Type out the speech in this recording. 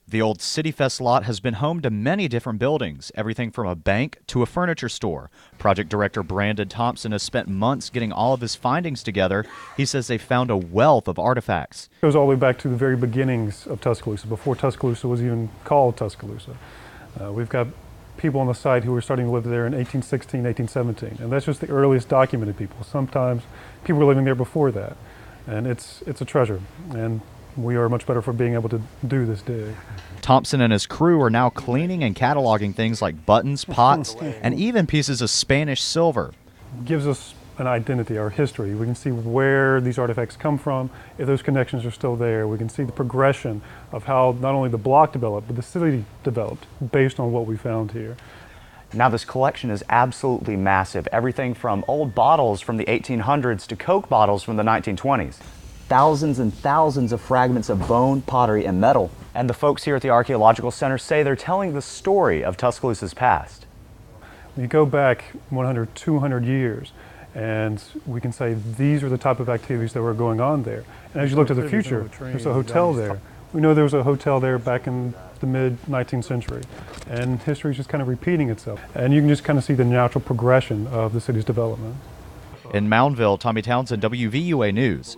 The old City Fest lot has been home to many different buildings, everything from a bank to a furniture store. Project director Brandon Thompson has spent months getting all of his findings together. He says they found a wealth of artifacts. It goes all the way back to the very beginnings of Tuscaloosa, before Tuscaloosa was even called Tuscaloosa. We've got people on the site who were starting to live there in 1816, 1817, and that's just the earliest documented people. Sometimes people were living there before that, and it's a treasure, and we are much better for being able to do this dig. Thompson and his crew are now cleaning and cataloging things like buttons, pots, and even pieces of Spanish silver. It gives us an identity, our history. We can see where these artifacts come from, if those connections are still there. We can see the progression of how not only the block developed, but the city developed based on what we found here. Now this collection is absolutely massive. Everything from old bottles from the 1800s to Coke bottles from the 1920s. Thousands and thousands of fragments of bone, pottery, and metal. And the folks here at the Archaeological Center say they're telling the story of Tuscaloosa's past. You go back 100, 200 years, and we can say these are the type of activities that were going on there. And as you look to the future, there's a hotel there. We know there was a hotel there back in the mid-19th century, and history is just kind of repeating itself. And you can just kind of see the natural progression of the city's development. In Moundville, Tommy Townsend, WVUA News.